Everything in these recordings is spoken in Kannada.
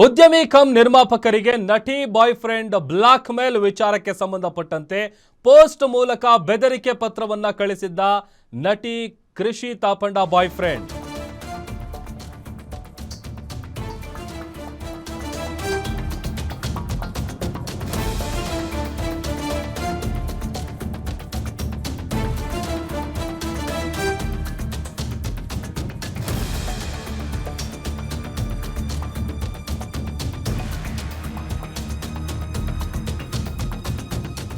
ಉದ್ಯಮಿ ಕಮ್ ನಿರ್ಮಾಪಕರಿಗೆ ನಟಿ ಬಾಯ್ ಫ್ರೆಂಡ್ ಬ್ಲಾಕ್ ಮೇಲ್ ವಿಚಾರಕ್ಕೆ ಸಂಬಂಧಪಟ್ಟಂತೆ ಪೋಸ್ಟ್ ಮೂಲಕ ಬೆದರಿಕೆ ಪತ್ರವನ್ನ ಕಳಿಸಿದ್ದ ನಟಿ ಕೃಷಿ ತಾಪಂಡ ಬಾಯ್ ಫ್ರೆಂಡ್.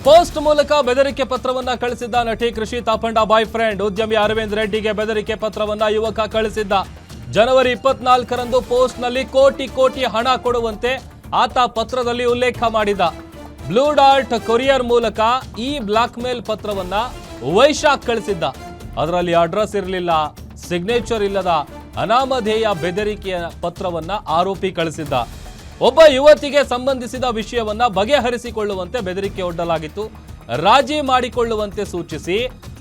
ಪೋಸ್ಟ್ ಮೂಲಕ ಬೆದರಿಕೆ ಪತ್ರವನ್ನ ಕಳಿಸಿದ್ದ ನಟಿ ಕೃಷಿ ತಾಪಂಡ ಬಾಯ್ ಫ್ರೆಂಡ್. ಉದ್ಯಮಿ ಅರವಿಂದ್ ರೆಡ್ಡಿಗೆ ಬೆದರಿಕೆ ಪತ್ರವನ್ನ ಯುವಕ ಕಳಿಸಿದ್ದ. ಜನವರಿ 24ರಂದು ಪೋಸ್ಟ್ ನಲ್ಲಿ ಕೋಟಿ ಕೋಟಿ ಹಣ ಕೊಡುವಂತೆ ಆತ ಪತ್ರದಲ್ಲಿ ಉಲ್ಲೇಖ ಮಾಡಿದ್ದ. ಬ್ಲೂ ಡಾರ್ಟ್ ಕೊರಿಯರ್ ಮೂಲಕ ಈ ಬ್ಲಾಕ್ ಮೇಲ್ ಪತ್ರವನ್ನ ವೈಶಾಖ್ ಕಳಿಸಿದ್ದ. ಅದರಲ್ಲಿ ಅಡ್ರೆಸ್ ಇರಲಿಲ್ಲ, ಸಿಗ್ನೇಚರ್ ಇಲ್ಲದ ಅನಾಮಧೇಯ ಬೆದರಿಕೆಯ ಪತ್ರವನ್ನ ಆರೋಪಿ ಕಳಿಸಿದ್ದ. ಒಬ್ಬ ಯುವತಿಗೆ ಸಂಬಂಧಿಸಿದ ವಿಷಯವನ್ನ ಬಗೆಹರಿಸಿಕೊಳ್ಳುವಂತೆ ಬೆದರಿಕೆ ಒಡ್ಡಲಾಗಿತ್ತು. ರಾಜಿ ಮಾಡಿಕೊಳ್ಳುವಂತೆ ಸೂಚಿಸಿ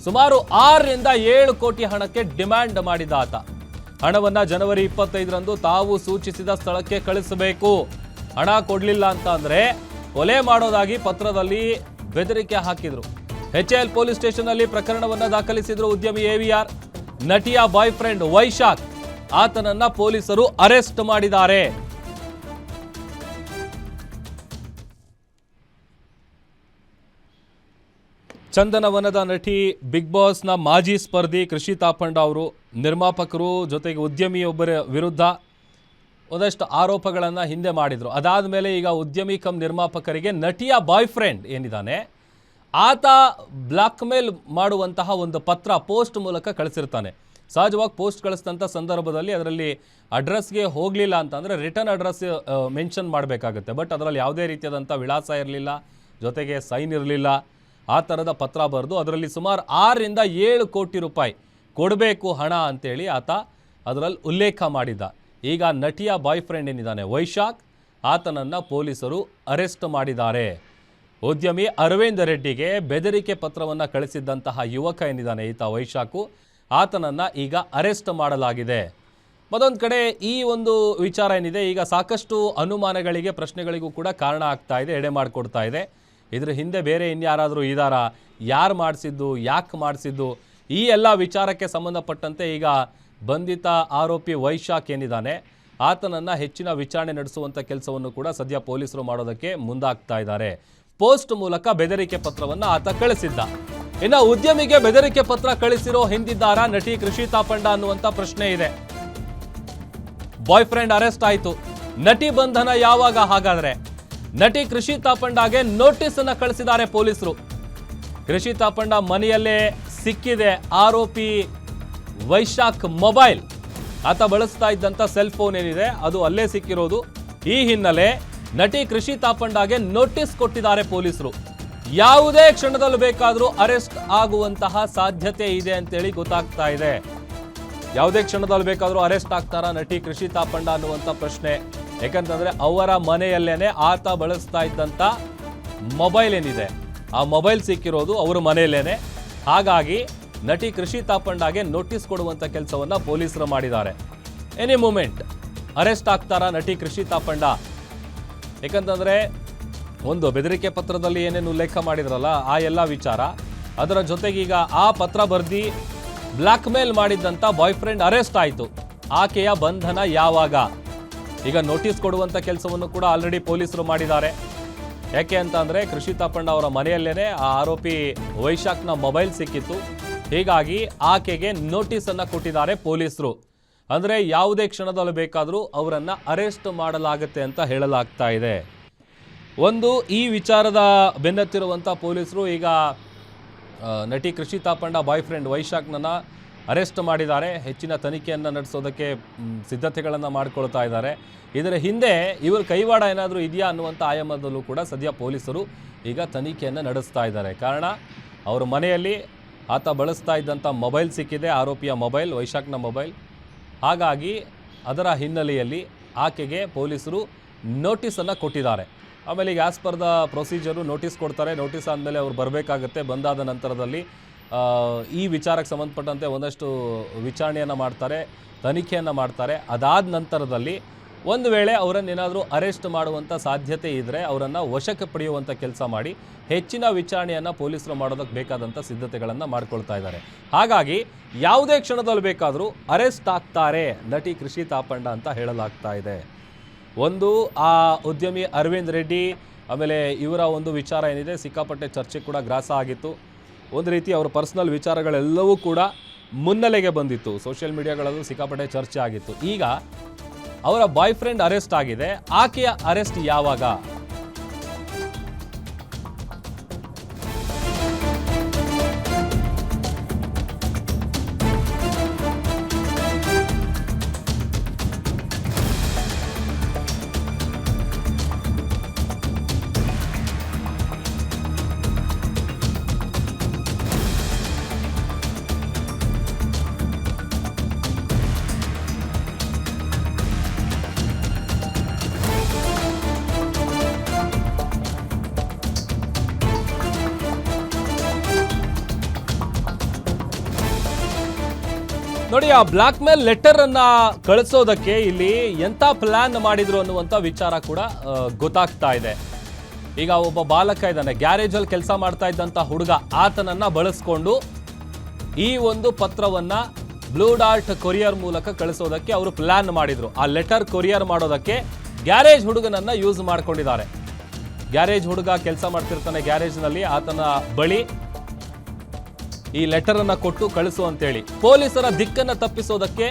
ಸುಮಾರು 6ರಿಂದ 7 ಕೋಟಿ ಹಣಕ್ಕೆ ಡಿಮ್ಯಾಂಡ್ ಮಾಡಿದ ಆತ. ಹಣವನ್ನ ಜನವರಿ 25ರಂದು ತಾವು ಸೂಚಿಸಿದ ಸ್ಥಳಕ್ಕೆ ಕಳಿಸಬೇಕು. ಹಣ ಕೊಡ್ಲಿಲ್ಲ ಅಂತ ಅಂದ್ರೆ ಕೊಲೆ ಮಾಡೋದಾಗಿ ಪತ್ರದಲ್ಲಿ ಬೆದರಿಕೆ ಹಾಕಿದ್ರು. HL ಪೊಲೀಸ್ ಸ್ಟೇಷನ್ ಅಲ್ಲಿ ಪ್ರಕರಣವನ್ನ ದಾಖಲಿಸಿದ್ರು ಉದ್ಯಮಿ AVR. ನಟಿಯ ಬಾಯ್ ಫ್ರೆಂಡ್ ವೈಶಾಖ್, ಆತನನ್ನ ಪೊಲೀಸರು ಅರೆಸ್ಟ್ ಮಾಡಿದ್ದಾರೆ. ಚಂದನವನದ ನಟಿ, ಬಿಗ್ ಬಾಸ್ನ ಮಾಜಿ ಸ್ಪರ್ಧಿ ಕೃಷಿ ತಾಪಂಡ ಅವರು ನಿರ್ಮಾಪಕರು ಜೊತೆಗೆ ಉದ್ಯಮಿಯೊಬ್ಬರ ವಿರುದ್ಧ ಒಂದಷ್ಟು ಆರೋಪಗಳನ್ನು ಹಿಂದೆ ಮಾಡಿದರು. ಅದಾದ ಮೇಲೆ ಈಗ ಉದ್ಯಮಿ ಕಮ್ ನಿರ್ಮಾಪಕರಿಗೆ ನಟಿಯ ಬಾಯ್ ಫ್ರೆಂಡ್ ಏನಿದ್ದಾನೆ ಆತ ಬ್ಲಾಕ್ ಮೇಲ್ ಮಾಡುವಂತಹ ಒಂದು ಪತ್ರ ಪೋಸ್ಟ್ ಮೂಲಕ ಕಳಿಸಿರ್ತಾನೆ. ಸಹಜವಾಗಿ ಪೋಸ್ಟ್ ಕಳಿಸಿದಂಥ ಸಂದರ್ಭದಲ್ಲಿ ಅದರಲ್ಲಿ ಅಡ್ರೆಸ್ಗೆ ಹೋಗಲಿಲ್ಲ ಅಂತಂದರೆ ರಿಟರ್ನ್ ಅಡ್ರೆಸ್ ಮೆನ್ಷನ್ ಮಾಡಬೇಕಾಗುತ್ತೆ. ಬಟ್ ಅದರಲ್ಲಿ ಯಾವುದೇ ರೀತಿಯಾದಂಥ ವಿಳಾಸ ಇರಲಿಲ್ಲ, ಜೊತೆಗೆ ಸೈನ್ ಇರಲಿಲ್ಲ. ಆ ಥರದ ಪತ್ರ ಬರೆದು ಅದರಲ್ಲಿ ಸುಮಾರು 6ರಿಂದ 7 ಕೋಟಿ ರೂಪಾಯಿ ಕೊಡಬೇಕು ಹಣ ಅಂತೇಳಿ ಆತ ಅದರಲ್ಲಿ ಉಲ್ಲೇಖ ಮಾಡಿದ್ದ. ಈಗ ನಟಿಯ ಬಾಯ್ ಫ್ರೆಂಡ್ ಏನಿದ್ದಾನೆ ವೈಶಾಖ್, ಆತನನ್ನು ಪೊಲೀಸರು ಅರೆಸ್ಟ್ ಮಾಡಿದ್ದಾರೆ. ಉದ್ಯಮಿ ಅರವಿಂದ್ ರೆಡ್ಡಿಗೆ ಬೆದರಿಕೆ ಪತ್ರವನ್ನು ಕಳಿಸಿದ್ದಂತಹ ಯುವಕ ಏನಿದ್ದಾನೆ ಈತ ವೈಶಾಖು, ಆತನನ್ನು ಈಗ ಅರೆಸ್ಟ್ ಮಾಡಲಾಗಿದೆ. ಮತ್ತೊಂದು ಕಡೆ ಈ ಒಂದು ವಿಚಾರ ಏನಿದೆ ಈಗ ಸಾಕಷ್ಟು ಅನುಮಾನಗಳಿಗೆ, ಪ್ರಶ್ನೆಗಳಿಗೂ ಕೂಡ ಕಾರಣ ಆಗ್ತಾ ಇದೆ, ಎಡೆ ಮಾಡಿಕೊಡ್ತಾ ಇದೆ. ಇದ್ರ ಹಿಂದೆ ಬೇರೆ ಇನ್ಯಾರಾದರೂ ಇದ್ದಾರಾ, ಯಾರು ಮಾಡಿಸಿದ್ದು, ಯಾಕೆ ಮಾಡಿಸಿದ್ದು, ಈ ಎಲ್ಲ ವಿಚಾರಕ್ಕೆ ಸಂಬಂಧಪಟ್ಟಂತೆ ಈಗ ಬಂಧಿತ ಆರೋಪಿ ವೈಶಾಖ್ ಏನಿದ್ದಾನೆ ಆತನನ್ನು ಹೆಚ್ಚಿನ ವಿಚಾರಣೆ ನಡೆಸುವಂಥ ಕೆಲಸವನ್ನು ಕೂಡ ಸದ್ಯ ಪೊಲೀಸರು ಮಾಡೋದಕ್ಕೆ ಮುಂದಾಗ್ತಾ ಇದ್ದಾರೆ. ಪೋಸ್ಟ್ ಮೂಲಕ ಬೆದರಿಕೆ ಪತ್ರವನ್ನು ಆತ ಕಳಿಸಿದ್ದ. ಇನ್ನು ಉದ್ಯಮಿಗೆ ಬೆದರಿಕೆ ಪತ್ರ ಕಳಿಸಿರೋ ಹಿಂದಿದ್ದಾರಾ ನಟಿ ಕೃಷಿ ತಾಪಂಡ ಅನ್ನುವಂಥ ಪ್ರಶ್ನೆ ಇದೆ. ಬಾಯ್ ಫ್ರೆಂಡ್ ಅರೆಸ್ಟ್ ಆಯಿತು, ನಟಿ ಬಂಧನ ಯಾವಾಗ? ಹಾಗಾದ್ರೆ ನಟಿ ಕೃಷಿ ತಾಪಂಡಗೆ ನೋಟಿಸ್ ಅನ್ನು ಕಳಿಸಿದ್ದಾರೆ ಪೊಲೀಸರು. ಕೃಷಿ ತಾಪಂಡ ಮನೆಯಲ್ಲೇ ಸಿಕ್ಕಿದೆ ಆರೋಪಿ ವೈಶಾಖ್ ಮೊಬೈಲ್. ಆತ ಬಳಸ್ತಾ ಇದ್ದಂಥ ಸೆಲ್ ಫೋನ್ ಏನಿದೆ ಅದು ಅಲ್ಲೇ ಸಿಕ್ಕಿರೋದು. ಈ ಹಿನ್ನೆಲೆ ನಟಿ ಕೃಷಿ ತಾಪಂಡಗೆ ನೋಟಿಸ್ ಕೊಟ್ಟಿದ್ದಾರೆ ಪೊಲೀಸರು. ಯಾವುದೇ ಕ್ಷಣದಲ್ಲಿ ಬೇಕಾದರೂ ಅರೆಸ್ಟ್ ಆಗುವಂತಹ ಸಾಧ್ಯತೆ ಇದೆ ಅಂತೇಳಿ ಗೊತ್ತಾಗ್ತಾ ಇದೆ. ಯಾವುದೇ ಕ್ಷಣದಲ್ಲಿ ಬೇಕಾದರೂ ಅರೆಸ್ಟ್ ಆಗ್ತಾರಾ ನಟಿ ಕೃಷಿ ತಾಪಂಡ ಅನ್ನುವಂಥ ಪ್ರಶ್ನೆ. ಯಾಕಂತಂದ್ರೆ ಅವರ ಮನೆಯಲ್ಲೇನೆ ಆತ ಬಳಸ್ತಾ ಇದ್ದಂಥ ಮೊಬೈಲ್ ಏನಿದೆ ಆ ಮೊಬೈಲ್ ಸಿಕ್ಕಿರೋದು ಅವರ ಮನೆಯಲ್ಲೇನೆ. ಹಾಗಾಗಿ ನಟಿ ಕೃಷಿ ತಾಪಂಡಗೆ ನೋಟಿಸ್ ಕೊಡುವಂಥ ಕೆಲಸವನ್ನ ಪೊಲೀಸರು ಮಾಡಿದ್ದಾರೆ. ಎನಿ ಮೂಮೆಂಟ್ ಅರೆಸ್ಟ್ ಆಗ್ತಾರಾ ನಟಿ ಕೃಷಿ ತಾಪಂಡ? ಯಾಕಂತಂದ್ರೆ ಒಂದು ಬೆದರಿಕೆ ಪತ್ರದಲ್ಲಿ ಏನೇನು ಉಲ್ಲೇಖ ಮಾಡಿದ್ರಲ್ಲ ಆ ಎಲ್ಲ ವಿಚಾರ, ಅದರ ಜೊತೆಗೀಗ ಆ ಪತ್ರ ಬರ್ದಿ black mail ಮಾಡಿದ್ದಂಥ boy friend arrest ಆಯಿತು. ಆಕೆಯ ಬಂಧನ ಯಾವಾಗ? ಈಗ ನೋಟಿಸ್ ಕೊಡುವಂಥ ಕೆಲಸವನ್ನು ಕೂಡ ಆಲ್ರೆಡಿ ಪೊಲೀಸರು ಮಾಡಿದ್ದಾರೆ. ಯಾಕೆ ಅಂತ ಅಂದರೆ ಕೃಷಿ ತಾಪಂಡ ಅವರ ಮನೆಯಲ್ಲೇ ಆ ಆರೋಪಿ ವೈಶಾಖ್ನ ಮೊಬೈಲ್ ಸಿಕ್ಕಿತ್ತು. ಹೀಗಾಗಿ ಆಕೆಗೆ ನೋಟಿಸನ್ನು ಕೊಟ್ಟಿದ್ದಾರೆ ಪೊಲೀಸರು. ಅಂದರೆ ಯಾವುದೇ ಕ್ಷಣದಲ್ಲೂ ಬೇಕಾದರೂ ಅವರನ್ನು ಅರೆಸ್ಟ್ ಮಾಡಲಾಗುತ್ತೆ ಅಂತ ಹೇಳಲಾಗ್ತಾ ಇದೆ. ಒಂದು ಈ ವಿಚಾರದ ಬೆನ್ನತ್ತಿರುವಂಥ ಪೊಲೀಸರು ಈಗ ನಟಿ ಕೃಷಿ ತಾಪಂಡ ಬಾಯ್ ಫ್ರೆಂಡ್ ವೈಶಾಖ್ನನ್ನು ಅರೆಸ್ಟ್ ಮಾಡಿದ್ದಾರೆ. ಹೆಚ್ಚಿನ ತನಿಖೆಯನ್ನು ನಡೆಸೋದಕ್ಕೆ ಸಿದ್ಧತೆಗಳನ್ನು ಮಾಡಿಕೊಳ್ತಾ ಇದ್ದಾರೆ. ಇದರ ಹಿಂದೆ ಇವರು ಕೈವಾಡ ಏನಾದರೂ ಇದೆಯಾ ಅನ್ನುವಂಥ ಆಯಾಮದಲ್ಲೂ ಕೂಡ ಸದ್ಯ ಪೊಲೀಸರು ಈಗ ತನಿಖೆಯನ್ನು ನಡೆಸ್ತಾ ಇದ್ದಾರೆ. ಕಾರಣ ಅವರ ಮನೆಯಲ್ಲಿ ಆತ ಬಳಸ್ತಾ ಇದ್ದಂಥ ಮೊಬೈಲ್ ಸಿಕ್ಕಿದೆ, ಆರೋಪಿಯ ಮೊಬೈಲ್, ವೈಶಾಖ್ನ ಮೊಬೈಲ್. ಹಾಗಾಗಿ ಅದರ ಹಿನ್ನೆಲೆಯಲ್ಲಿ ಆಕೆಗೆ ಪೊಲೀಸರು ನೋಟಿಸನ್ನು ಕೊಟ್ಟಿದ್ದಾರೆ. ಆಮೇಲೆ ಈಗ as per the procedure notice ಕೊಡ್ತಾರೆ. ನೋಟಿಸ್ ಆದಮೇಲೆ ಅವ್ರು ಬರಬೇಕಾಗತ್ತೆ. ಬಂದಾದ ನಂತರದಲ್ಲಿ ಈ ವಿಚಾರಕ್ಕೆ ಸಂಬಂಧಪಟ್ಟಂತೆ ಒಂದಷ್ಟು ವಿಚಾರಣೆಯನ್ನು ಮಾಡ್ತಾರೆ, ತನಿಖೆಯನ್ನು ಮಾಡ್ತಾರೆ. ಅದಾದ ನಂತರದಲ್ಲಿ ಒಂದು ವೇಳೆ ಅವರನ್ನೇನಾದರೂ ಅರೆಸ್ಟ್ ಮಾಡುವಂಥ ಸಾಧ್ಯತೆ ಇದ್ದರೆ ಅವರನ್ನು ವಶಕ್ಕೆ ಪಡೆಯುವಂಥ ಕೆಲಸ ಮಾಡಿ ಹೆಚ್ಚಿನ ವಿಚಾರಣೆಯನ್ನು ಪೊಲೀಸರು ಮಾಡೋದಕ್ಕೆ ಬೇಕಾದಂಥ ಸಿದ್ಧತೆಗಳನ್ನು ಮಾಡ್ಕೊಳ್ತಾ ಇದ್ದಾರೆ. ಹಾಗಾಗಿ ಯಾವುದೇ ಕ್ಷಣದಲ್ಲಿ ಬೇಕಾದರೂ ಅರೆಸ್ಟ್ ಆಗ್ತಾರೆ ನಟಿ ಕೃಷಿ ತಾಪಂಡ ಅಂತ ಹೇಳಲಾಗ್ತಾ ಇದೆ. ಒಂದು ಆ ಉದ್ಯಮಿ ಅರವಿಂದ್ ರೆಡ್ಡಿ, ಆಮೇಲೆ ಇವರ ಒಂದು ವಿಚಾರ ಏನಿದೆ ಸಿಕ್ಕಾಪಟ್ಟೆ ಚರ್ಚೆ ಕೂಡ ಗ್ರಾಸ ಆಗಿತ್ತು. ಒಂದು ರೀತಿ ಅವರ ಪರ್ಸನಲ್ ವಿಚಾರಗಳೆಲ್ಲವೂ ಕೂಡ ಮುನ್ನೆಲೆಗೆ ಬಂದಿತ್ತು, ಸೋಷಿಯಲ್ ಮೀಡಿಯಾಗಳಲ್ಲೂ ಸಿಕ್ಕಾಪಟ್ಟೆ ಚರ್ಚೆ ಆಗಿತ್ತು. ಈಗ ಅವರ ಬಾಯ್ ಫ್ರೆಂಡ್ ಅರೆಸ್ಟ್ ಆಗಿದೆ. ಆಕೆಯ ಅರೆಸ್ಟ್ ಯಾವಾಗ? ನೋಡಿ, ಆ ಬ್ಲಾಕ್ ಮೇಲ್ ಲೆಟರ್ ಅನ್ನ ಕಳಿಸೋದಕ್ಕೆ ಇಲ್ಲಿ ಎಂತ ಪ್ಲಾನ್ ಮಾಡಿದ್ರು ಅನ್ನುವಂಥ ವಿಚಾರ ಕೂಡ ಗೊತ್ತಾಗ್ತಾ ಇದೆ. ಈಗ ಒಬ್ಬ ಬಾಲಕ ಇದ್ದಾನೆ, ಗ್ಯಾರೇಜಲ್ಲಿ ಕೆಲಸ ಮಾಡ್ತಾ ಇದ್ದಂಥ ಹುಡುಗ, ಆತನನ್ನ ಬಳಸ್ಕೊಂಡು ಈ ಒಂದು ಪತ್ರವನ್ನ ಬ್ಲೂ ಡಾರ್ಟ್ ಕೊರಿಯರ್ ಮೂಲಕ ಕಳಿಸೋದಕ್ಕೆ ಅವರು ಪ್ಲಾನ್ ಮಾಡಿದ್ರು. ಆ ಲೆಟರ್ ಕೊರಿಯರ್ ಮಾಡೋದಕ್ಕೆ ಗ್ಯಾರೇಜ್ ಹುಡುಗನನ್ನ ಯೂಸ್ ಮಾಡ್ಕೊಂಡಿದ್ದಾರೆ. ಗ್ಯಾರೇಜ್ ಹುಡುಗ ಕೆಲಸ ಮಾಡ್ತಿರ್ತಾನೆ ಗ್ಯಾರೇಜ್ನಲ್ಲಿ, ಆತನ ಬಳಿ ಈ ಲೆಟರ್ ಅನ್ನ ಕೊಟ್ಟು ಕಳಿಸು ಅಂತೇಳಿ ಪೊಲೀಸರ ದಿಕ್ಕನ್ನ ತಪ್ಪಿಸೋದಕ್ಕೆ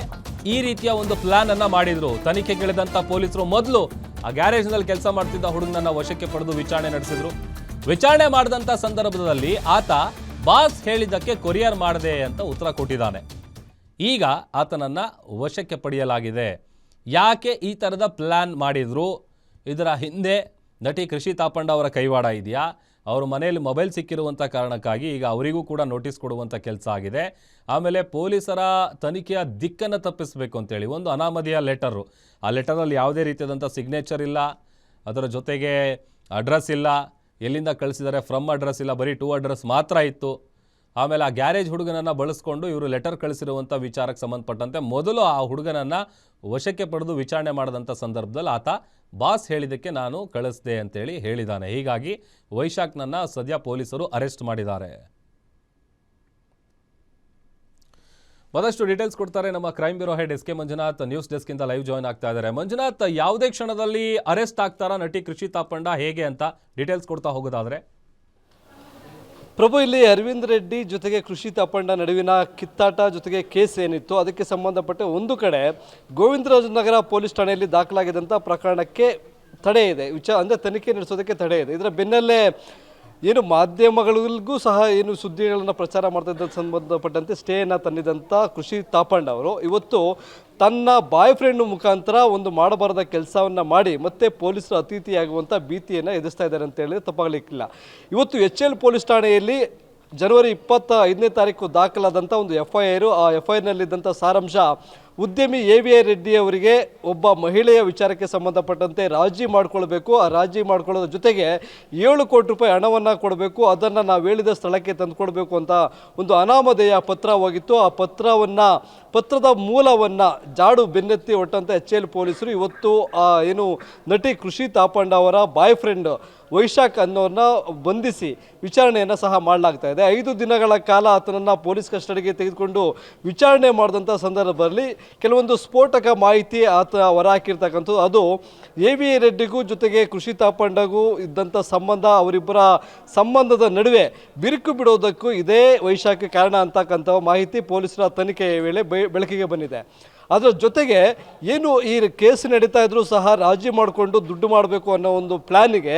ಈ ರೀತಿಯ ಒಂದು ಪ್ಲಾನ್ ಅನ್ನ ಮಾಡಿದ್ರು. ತನಿಖೆಗಿಳಿದಂತ ಪೊಲೀಸರು ಮೊದಲು ಆ ಗ್ಯಾರೇಜ್ ನಲ್ಲಿ ಕೆಲಸ ಮಾಡ್ತಿದ್ದ ಹುಡುಗನನ್ನ ವಶಕ್ಕೆ ಪಡೆದು ವಿಚಾರಣೆ ನಡೆಸಿದ್ರು. ವಿಚಾರಣೆ ಮಾಡಿದಂತ ಸಂದರ್ಭದಲ್ಲಿ ಆತ ಬಾಸ್ ಹೇಳಿದ್ದಕ್ಕೆ ಕೊರಿಯರ್ ಮಾಡದೆ ಅಂತ ಉತ್ತರ ಕೊಟ್ಟಿದ್ದಾನೆ. ಈಗ ಆತನನ್ನ ವಶಕ್ಕೆ ಪಡೆಯಲಾಗಿದೆ. ಯಾಕೆ ಈ ತರದ ಪ್ಲಾನ್ ಮಾಡಿದ್ರು? ಇದರ ಹಿಂದೆ ನಟಿ ಕೃಷಿ ತಾಪಂಡ ಅವರ ಕೈವಾಡ ಇದೆಯಾ? ಅವ್ರ ಮನೆಯಲ್ಲಿ ಮೊಬೈಲ್ ಸಿಕ್ಕಿರುವಂಥ ಕಾರಣಕ್ಕಾಗಿ ಈಗ ಅವರಿಗೂ ಕೂಡ ನೋಟಿಸ್ ಕೊಡುವಂಥ ಕೆಲಸ ಆಗಿದೆ. ಆಮೇಲೆ ಪೊಲೀಸರ ತನಿಖೆಯ ದಿಕ್ಕನ್ನು ತಪ್ಪಿಸಬೇಕು ಅಂತೇಳಿ ಒಂದು ಅನಾಮಧೇಯ ಲೆಟರು, ಆ ಲೆಟರಲ್ಲಿ ಯಾವುದೇ ರೀತಿಯಾದಂಥ ಸಿಗ್ನೇಚರ್ ಇಲ್ಲ, ಅದರ ಜೊತೆಗೆ ಅಡ್ರೆಸ್ ಇಲ್ಲ, ಎಲ್ಲಿಂದ ಕಳಿಸಿದ್ದಾರೆ ಫ್ರಮ್ ಅಡ್ರೆಸ್ ಇಲ್ಲ, ಬರೀ ಟು ಅಡ್ರೆಸ್ ಮಾತ್ರ ಇತ್ತು. ಆಮೇಲೆ ಆ ಗ್ಯಾರೇಜ್ ಹುಡುಗನನ್ನು ಬಳಸ್ಕೊಂಡು ಇವರು ಲೆಟರ್ ಕಳಿಸಿರುವಂಥ ವಿಚಾರಕ್ಕೆ ಸಂಬಂಧಪಟ್ಟಂತೆ ಮೊದಲು ಆ ಹುಡುಗನನ್ನು ವಶಕ್ಕೆ ಪಡೆದು ವಿಚಾರಣೆ ಮಾಡಿದಂಥ ಸಂದರ್ಭದಲ್ಲಿ ಆತ ಬಾಸ್ ಹೇಳಿದ್ದಕ್ಕೆ ನಾನು ಕಳಿಸ್ದೆ ಅಂತೇಳಿ ಹೇಳಿದ್ದಾನೆ. ಹೀಗಾಗಿ ವೈಶಾಖ್ನನ್ನು ಸದ್ಯ ಪೊಲೀಸರು ಅರೆಸ್ಟ್ ಮಾಡಿದ್ದಾರೆ. ಮತ್ತಷ್ಟು ಡೀಟೇಲ್ಸ್ ಕೊಡ್ತಾರೆ ನಮ್ಮ crime bureau head S K Manjunath, news ಡೆಸ್ಕಿಂದ ಲೈವ್ ಜಾಯ್ನ್ ಆಗ್ತಾ ಇದ್ದಾರೆ. ಮಂಜುನಾಥ್, ಯಾವುದೇ ಕ್ಷಣದಲ್ಲಿ ಅರೆಸ್ಟ್ ಆಗ್ತಾರಾ ನಟಿ ಕೃಷಿ ತಾಪಂಡ, ಹೇಗೆ ಅಂತ ಡೀಟೇಲ್ಸ್ ಕೊಡ್ತಾ ಹೋಗೋದಾದ್ರೆ? ಪ್ರಭು, ಇಲ್ಲಿ ಅರವಿಂದ್ ರೆಡ್ಡಿ ಜೊತೆಗೆ ಕೃಷಿ ತಾಪಂಡ ನಡುವಿನ ಕಿತ್ತಾಟ ಜೊತೆಗೆ ಕೇಸ್ ಏನಿತ್ತು ಅದಕ್ಕೆ ಸಂಬಂಧಪಟ್ಟ ಒಂದು ಕಡೆ ಗೋವಿಂದರಾಜನಗರ ಪೊಲೀಸ್ ಠಾಣೆಯಲ್ಲಿ ದಾಖಲಾಗಿದ್ದಂಥ ಪ್ರಕರಣಕ್ಕೆ ತಡೆ ಇದೆ, ಅಂದರೆ ತನಿಖೆ ನಡೆಸೋದಕ್ಕೆ ತಡೆ ಇದೆ. ಇದರ ಬೆನ್ನಲ್ಲೇ ಏನು ಮಾಧ್ಯಮಗಳಿಗೂ ಸಹ ಏನು ಸುದ್ದಿಗಳನ್ನು ಪ್ರಚಾರ ಮಾಡ್ತಾ ಇದ್ದ ಸಂಬಂಧಪಟ್ಟಂತೆ ಸ್ಟೇಯನ್ನು ತಂದಿದ್ದಂಥ ಕೃಷಿ ತಾಪಂಡ ಅವರು ಇವತ್ತು ತನ್ನ ಬಾಯ್ ಫ್ರೆಂಡ್ ಮುಖಾಂತರ ಒಂದು ಮಾಡಬಾರದ ಕೆಲಸವನ್ನು ಮಾಡಿ ಮತ್ತೆ ಪೊಲೀಸರು ಅತಿಥಿಯಾಗುವಂಥ ಭೀತಿಯನ್ನು ಎದುರಿಸ್ತಾ ಇದ್ದಾರೆ ಅಂತ ಹೇಳಿದ್ರೆ ತಪ್ಪಾಗಲಿಕ್ಕಿಲ್ಲ. ಇವತ್ತು HL ಪೊಲೀಸ್ ಠಾಣೆಯಲ್ಲಿ ಜನವರಿ 25ನೇ ತಾರೀಕು ದಾಖಲಾದಂಥ ಒಂದು FIR, ಆ FIRನಲ್ಲಿದ್ದಂಥ ಸಾರಾಂಶ ಉದ್ಯಮಿ AVI ರೆಡ್ಡಿ ಅವರಿಗೆ ಒಬ್ಬ ಮಹಿಳೆಯ ವಿಚಾರಕ್ಕೆ ಸಂಬಂಧಪಟ್ಟಂತೆ ರಾಜಿ ಮಾಡಿಕೊಳ್ಬೇಕು, ಆ ರಾಜಿ ಮಾಡ್ಕೊಳ್ಳೋದ್ರ ಜೊತೆಗೆ 7 ಕೋಟಿ ರೂಪಾಯಿ ಹಣವನ್ನು ಕೊಡಬೇಕು, ಅದನ್ನು ನಾವು ಹೇಳಿದ ಸ್ಥಳಕ್ಕೆ ತಂದುಕೊಡ್ಬೇಕು ಅಂತ ಒಂದು ಅನಾಮಧೇಯ ಪತ್ರ ಹೋಗಿತ್ತು. ಆ ಪತ್ರದ ಮೂಲವನ್ನು ಜಾಡು ಬೆನ್ನತ್ತಿ ಹೊಟ್ಟಂಥ HL ಪೊಲೀಸರು ಇವತ್ತು ಏನು ನಟಿ ಕೃಷಿ ತಾಪಂಡ ಅವರ ಬಾಯ್ ಫ್ರೆಂಡ್ ವೈಶಾಖ್ ಅನ್ನೋರನ್ನ ಬಂಧಿಸಿ ವಿಚಾರಣೆಯನ್ನು ಸಹ ಮಾಡಲಾಗ್ತಾ ಇದೆ. 5 ದಿನಗಳ ಕಾಲ ಆತನನ್ನು ಪೊಲೀಸ್ ಕಸ್ಟಡಿಗೆ ತೆಗೆದುಕೊಂಡು ವಿಚಾರಣೆ ಮಾಡಿದಂಥ ಸಂದರ್ಭದಲ್ಲಿ ಕೆಲವೊಂದು ಸ್ಫೋಟಕ ಮಾಹಿತಿ ಆತ ಹೊರಹಾಕಿರ್ತಕ್ಕಂಥದ್ದು. ಅದು AVI ರೆಡ್ಡಿಗೂ ಜೊತೆಗೆ ಕೃಷಿ ತಾಪಂಡಗೂ ಇದ್ದಂಥ ಸಂಬಂಧ, ಅವರಿಬ್ಬರ ಸಂಬಂಧದ ನಡುವೆ ಬಿರುಕು ಬಿಡೋದಕ್ಕೂ ಇದೇ ವೈಶಾಖ ಕಾರಣ ಅಂತಕ್ಕಂಥ ಮಾಹಿತಿ ಪೊಲೀಸರ ತನಿಖೆಯ ವೇಳೆ ಬೆಳಕಿಗೆ ಬಂದಿದೆ. ಅದರ ಜೊತೆಗೆ ಏನು ಈ ಕೇಸ್ ನಡೀತಾ ಇದ್ರೂ ಸಹ ರಾಜಿ ಮಾಡಿಕೊಂಡು ದುಡ್ಡು ಮಾಡಬೇಕು ಅನ್ನೋ ಒಂದು ಪ್ಲ್ಯಾನಿಗೆ,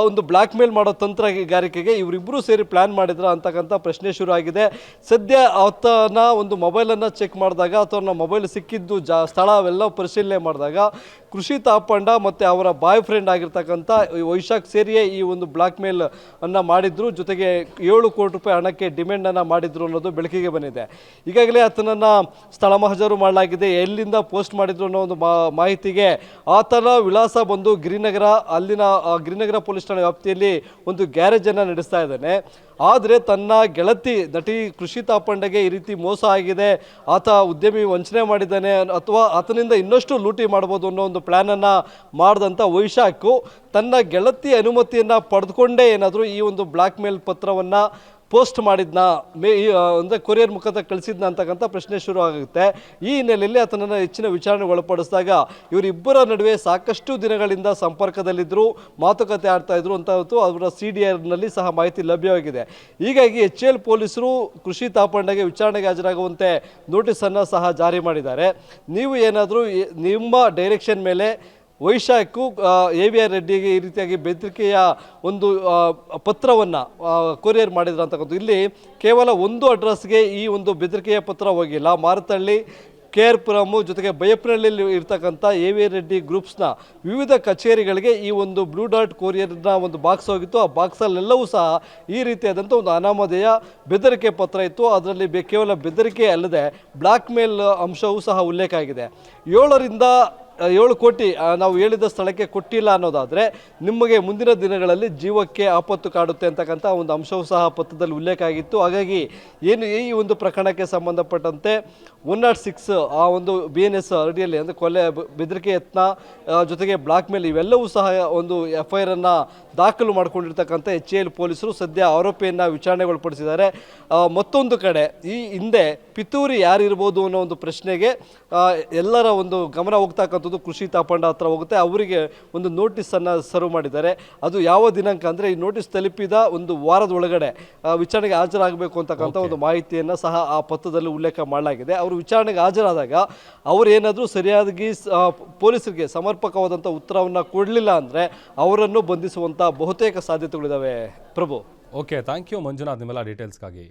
ಒಂದು ಬ್ಲ್ಯಾಕ್ ಮೇಲ್ ಮಾಡೋ ತಂತ್ರಗಾರಿಕೆಗೆ ಇವರಿಬ್ಬರು ಸೇರಿ ಪ್ಲ್ಯಾನ್ ಮಾಡಿದ್ರ ಅಂತಕ್ಕಂಥ ಪ್ರಶ್ನೆ ಶುರು ಆಗಿದೆ. ಸದ್ಯ ಆತನ ಒಂದು ಮೊಬೈಲನ್ನು ಚೆಕ್ ಮಾಡಿದಾಗ ಆತನ ಮೊಬೈಲ್ ಸಿಕ್ಕಿದ್ದು ಸ್ಥಳ ಅವೆಲ್ಲ ಪರಿಶೀಲನೆ ಮಾಡಿದಾಗ ಕೃಷಿ ತಾಪಂಡ ಮತ್ತು ಅವರ ಬಾಯ್ ಫ್ರೆಂಡ್ ಆಗಿರ್ತಕ್ಕಂಥ ವೈಶಾಖ್ ಸೇರಿಯೇ ಈ ಒಂದು ಬ್ಲ್ಯಾಕ್ ಮೇಲ್ ಅನ್ನು ಮಾಡಿದ್ರು, ಜೊತೆಗೆ 7 ಕೋಟಿ ರೂಪಾಯಿ ಹಣಕ್ಕೆ ಡಿಮ್ಯಾಂಡನ್ನು ಮಾಡಿದ್ರು ಅನ್ನೋದು ಬೆಳಕಿಗೆ ಬಂದಿದೆ. ಈಗಾಗಲೇ ಆತನನ್ನು ಸ್ಥಳ ಮಹಜರು ಮಾಡಲಾಗಿದೆ. ಎಲ್ಲಿಂದ ಪೋಸ್ಟ್ ಮಾಡಿದ್ರು ಅನ್ನೋ ಒಂದು ಮಾಹಿತಿಗೆ ಆತನ ವಿಳಾಸ ಬಂದು ಗಿರಿನಗರ, ಅಲ್ಲಿನ ಗಿರಿನಗರ ಪೊಲೀಸ್ ಠಾಣೆ ವ್ಯಾಪ್ತಿಯಲ್ಲಿ ಒಂದು ಗ್ಯಾರೇಜನ್ನು ನಡೆಸ್ತಾ ಇದ್ದಾನೆ. ಆದರೆ ತನ್ನ ಗೆಳತಿ ನಟಿ ಕೃಷಿ ತಾಪಂಡಗೆ ಈ ರೀತಿ ಮೋಸ ಆಗಿದೆ, ಆತ ಉದ್ಯಮಿ ವಂಚನೆ ಮಾಡಿದ್ದಾನೆ ಅಥವಾ ಆತನಿಂದ ಇನ್ನಷ್ಟು ಲೂಟಿ ಮಾಡ್ಬೋದು ಅನ್ನೋ ಒಂದು ಪ್ಲ್ಯಾನನ್ನು ಮಾಡಿದಂಥ ವೈಶಾಖು ತನ್ನ ಗೆಳತಿ ಅನುಮತಿಯನ್ನು ಪಡೆದುಕೊಂಡೇ ಏನಾದರೂ ಈ ಒಂದು ಬ್ಲ್ಯಾಕ್ ಮೇಲ್ ಪತ್ರವನ್ನು ಪೋಸ್ಟ್ ಮಾಡಿದ್ನ ಅಂದರೆ ಕೊರಿಯರ್ ಮುಖಾಂತರ ಕಳಿಸಿದ್ನ ಅಂತಕ್ಕಂಥ ಪ್ರಶ್ನೆ ಶುರು ಆಗುತ್ತೆ. ಈ ಹಿನ್ನೆಲೆಯಲ್ಲಿ ಆತನನ್ನು ಹೆಚ್ಚಿನ ವಿಚಾರಣೆಗೆ ಒಳಪಡಿಸಿದಾಗ ಇವರಿಬ್ಬರ ನಡುವೆ ಸಾಕಷ್ಟು ದಿನಗಳಿಂದ ಸಂಪರ್ಕದಲ್ಲಿದ್ದರು, ಮಾತುಕತೆ ಆಡ್ತಾ ಇದ್ರು ಅಂತ ಅವರ CDRನಲ್ಲಿ ಸಹ ಮಾಹಿತಿ ಲಭ್ಯವಾಗಿದೆ. ಹೀಗಾಗಿ HAL ಪೊಲೀಸರು ಕೃಷಿ ತಾಪಂಡಗೆ ವಿಚಾರಣೆಗೆ ಹಾಜರಾಗುವಂತೆ ನೋಟಿಸನ್ನು ಸಹ ಜಾರಿ ಮಾಡಿದ್ದಾರೆ. ನೀವು ಏನಾದರೂ ನಿಮ್ಮ ಡೈರೆಕ್ಷನ್ ಮೇಲೆ ವೈಶಾಖು AVR ರೆಡ್ಡಿಗೆ ಈ ರೀತಿಯಾಗಿ ಬೆದರಿಕೆಯ ಒಂದು ಪತ್ರವನ್ನು ಕೊರಿಯರ್ ಮಾಡಿದ್ರು ಅಂತಕ್ಕಂಥ. ಇಲ್ಲಿ ಕೇವಲ ಒಂದು ಅಡ್ರೆಸ್ಗೆ ಈ ಒಂದು ಬೆದರಿಕೆಯ ಪತ್ರ ಹೋಗಿಲ್ಲ. ಮಾರತಹಳ್ಳಿ, KR ಪುರಂ ಜೊತೆಗೆ ಬೈಯಪ್ಪನಹಳ್ಳಿಯಲ್ಲಿ ಇರ್ತಕ್ಕಂಥ AVR ರೆಡ್ಡಿ ಗ್ರೂಪ್ಸ್ನ ವಿವಿಧ ಕಚೇರಿಗಳಿಗೆ ಈ ಒಂದು ಬ್ಲೂ ಡಾಟ್ ಕೊರಿಯರ್ನ ಒಂದು ಬಾಕ್ಸ್ ಹೋಗಿತ್ತು. ಆ ಬಾಕ್ಸಲ್ಲೆಲ್ಲವೂ ಸಹ ಈ ರೀತಿಯಾದಂಥ ಒಂದು ಅನಾಮಧೇಯ ಬೆದರಿಕೆ ಪತ್ರ ಇತ್ತು. ಅದರಲ್ಲಿ ಕೇವಲ ಬೆದರಿಕೆ ಅಲ್ಲದೆ ಬ್ಲ್ಯಾಕ್ ಮೇಲ್ ಅಂಶವೂ ಸಹ ಉಲ್ಲೇಖ ಆಗಿದೆ. 7 ಕೋಟಿ ನಾವು ಹೇಳಿದ ಸ್ಥಳಕ್ಕೆ ಕೊಟ್ಟಿಲ್ಲ ಅನ್ನೋದಾದರೆ ನಿಮಗೆ ಮುಂದಿನ ದಿನಗಳಲ್ಲಿ ಜೀವಕ್ಕೆ ಆಪತ್ತು ಕಾಡುತ್ತೆ ಅಂತಕ್ಕಂಥ ಒಂದು ಅಂಶವೂ ಸಹ ಪತ್ರದಲ್ಲಿ ಉಲ್ಲೇಖ ಆಗಿತ್ತು. ಹಾಗಾಗಿ ಏನು ಈ ಒಂದು ಪ್ರಕರಣಕ್ಕೆ ಸಂಬಂಧಪಟ್ಟಂತೆ 106 ಆ ಒಂದು BNS ಅಡಿಯಲ್ಲಿ ಅಂದರೆ ಕೊಲೆ, ಬೆದರಿಕೆ ಯತ್ನ ಜೊತೆಗೆ ಬ್ಲ್ಯಾಕ್ ಮೇಲ್ ಇವೆಲ್ಲವೂ ಸಹ ಒಂದು FIR ಅನ್ನು ದಾಖಲು ಮಾಡಿಕೊಂಡಿರ್ತಕ್ಕಂಥ HAL ಪೊಲೀಸರು ಸದ್ಯ ಆರೋಪಿಯನ್ನು ವಿಚಾರಣೆಗೊಳಪಡಿಸಿದ್ದಾರೆ. ಮತ್ತೊಂದು ಕಡೆ ಈ ಹಿಂದೆ ಪಿತೂರಿ ಯಾರಿರ್ಬೋದು ಅನ್ನೋ ಒಂದು ಪ್ರಶ್ನೆಗೆ ಎಲ್ಲರ ಒಂದು ಗಮನ ಹೋಗ್ತಕ್ಕಂಥದ್ದು ಕೃಷಿ ತಾಪಂಡ ಹತ್ರ ಹೋಗುತ್ತೆ. ಅವರಿಗೆ ಒಂದು ನೋಟಿಸನ್ನು ಸರ್ವ್ ಮಾಡಿದ್ದಾರೆ. ಅದು ಯಾವ ದಿನಾಂಕ ಅಂದರೆ ಈ ನೋಟಿಸ್ ತಲುಪಿದ ಒಂದು ವಾರದ ಒಳಗಡೆ ವಿಚಾರಣೆಗೆ ಹಾಜರಾಗಬೇಕು ಅಂತಕ್ಕಂಥ ಒಂದು ಮಾಹಿತಿಯನ್ನು ಸಹ ಆ ಪತ್ರದಲ್ಲಿ ಉಲ್ಲೇಖ ಮಾಡಲಾಗಿದೆ. ಅವರು ವಿಚಾರಣೆಗೆ ಹಾಜರಾದಾಗ ಅವರು ಏನಾದರೂ ಸರಿಯಾಗಿ ಪೊಲೀಸರಿಗೆ ಸಮರ್ಪಕವಾದಂಥ ಉತ್ತರವನ್ನು ಕೊಡಲಿಲ್ಲ ಅಂದರೆ ಅವರನ್ನು ಬಂಧಿಸುವಂಥ ಬಹುತೇಕ ಸಾಧ್ಯತೆಗಳಿದ್ದಾವೆ. ಪ್ರಭು. ಓಕೆ, ಥ್ಯಾಂಕ್ ಯು ಮಂಜುನಾಥ್ ನಿಮ್ಮೆಲ್ಲ ಡೀಟೇಲ್ಸ್ಗಾಗಿ.